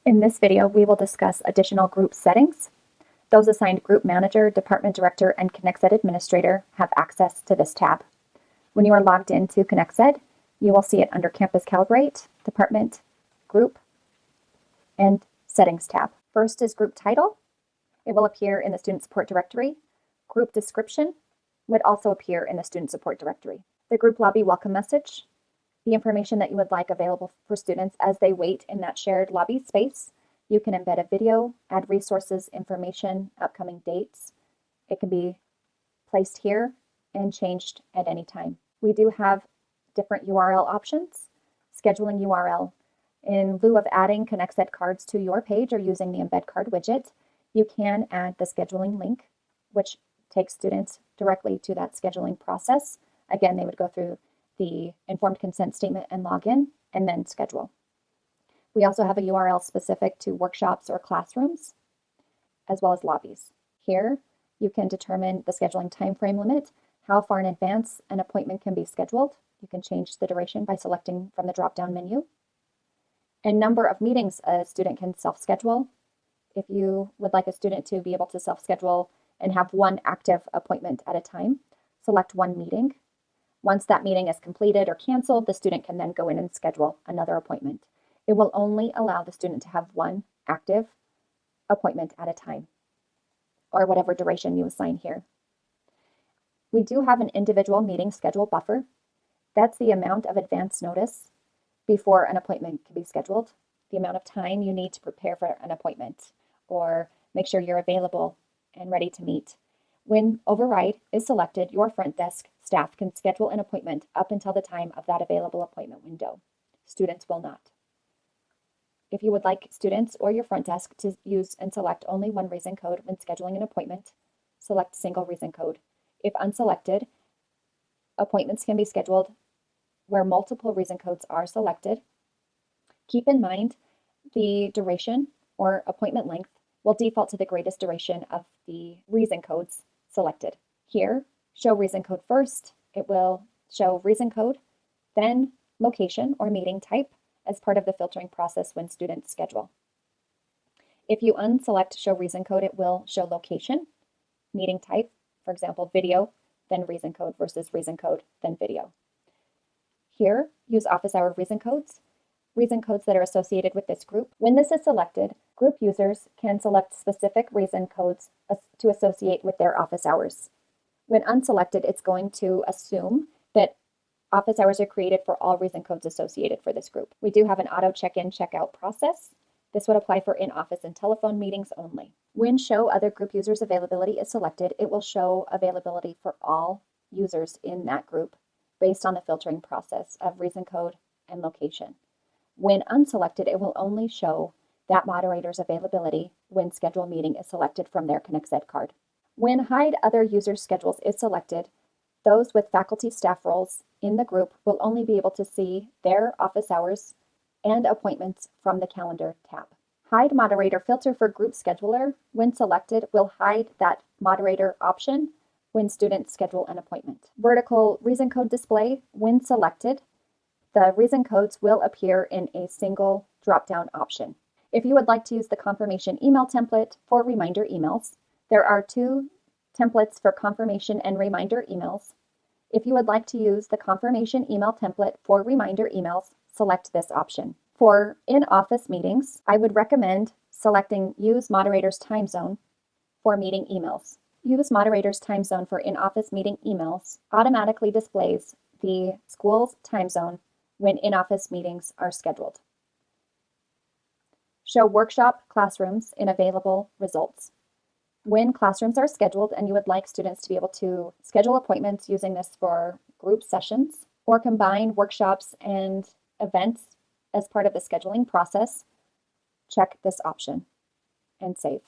In this video, we will discuss additional group settings. Those assigned Group Manager, Department Director, and ConexED Administrator have access to this tab. When you are logged into ConexED, you will see it under Campus Calibrate, Department, Group, and Settings tab. First is Group Title. It will appear in the Student Support Directory. Group Description would also appear in the Student Support Directory. The Group Lobby Welcome Message, the information that you would like available for students as they wait in that shared lobby space. You can embed a video, add resources, information, upcoming dates. It can be placed here and changed at any time. We do have different URL options. Scheduling URL. In lieu of adding ConexED cards to your page or using the embed card widget, you can add the scheduling link, which takes students directly to that scheduling process. Again, they would go through the informed consent statement and login, and then schedule. We also have a URL specific to workshops or classrooms, as well as lobbies. Here, you can determine the scheduling time frame limit, how far in advance an appointment can be scheduled. You can change the duration by selecting from the drop-down menu. And number of meetings a student can self-schedule. If you would like a student to be able to self-schedule and have one active appointment at a time, select one meeting. Once that meeting is completed or canceled, the student can then go in and schedule another appointment. It will only allow the student to have one active appointment at a time, or whatever duration you assign here. We do have an individual meeting schedule buffer. That's the amount of advance notice before an appointment can be scheduled, the amount of time you need to prepare for an appointment, or make sure you're available and ready to meet. When Override is selected, your front desk staff can schedule an appointment up until the time of that available appointment window. Students will not. If you would like students or your front desk to use and select only one reason code when scheduling an appointment, select single reason code. If unselected, appointments can be scheduled where multiple reason codes are selected. Keep in mind the duration or appointment length will default to the greatest duration of the reason codes selected. Here, show reason code first. It will show reason code, then location or meeting type as part of the filtering process when students schedule. If you unselect show reason code, it will show location, meeting type, for example, video, then reason code versus reason code, then video. Here, use office hour reason codes that are associated with this group. When this is selected, group users can select specific reason codes to associate with their office hours. When unselected, it's going to assume that office hours are created for all reason codes associated for this group. We do have an auto check-in, check-out process. This would apply for in-office and telephone meetings only. When show other group users availability is selected, it will show availability for all users in that group based on the filtering process of reason code and location. When unselected, it will only show that moderator's availability when schedule meeting is selected from their ConexED card. When hide other users' schedules is selected, those with faculty staff roles in the group will only be able to see their office hours and appointments from the calendar tab. Hide moderator filter for group scheduler, when selected, will hide that moderator option when students schedule an appointment. Vertical reason code display, when selected, the reason codes will appear in a single drop-down option. If you would like to use the confirmation email template for reminder emails, there are two templates for confirmation and reminder emails. If you would like to use the confirmation email template for reminder emails, select this option. For in-office meetings, I would recommend selecting Use Moderator's Time Zone for meeting emails. Use Moderator's Time Zone for in-office meeting emails automatically displays the school's time zone when in-office meetings are scheduled. Show workshop classrooms in available results. When classrooms are scheduled and you would like students to be able to schedule appointments using this for group sessions or combine workshops and events as part of the scheduling process, check this option and save.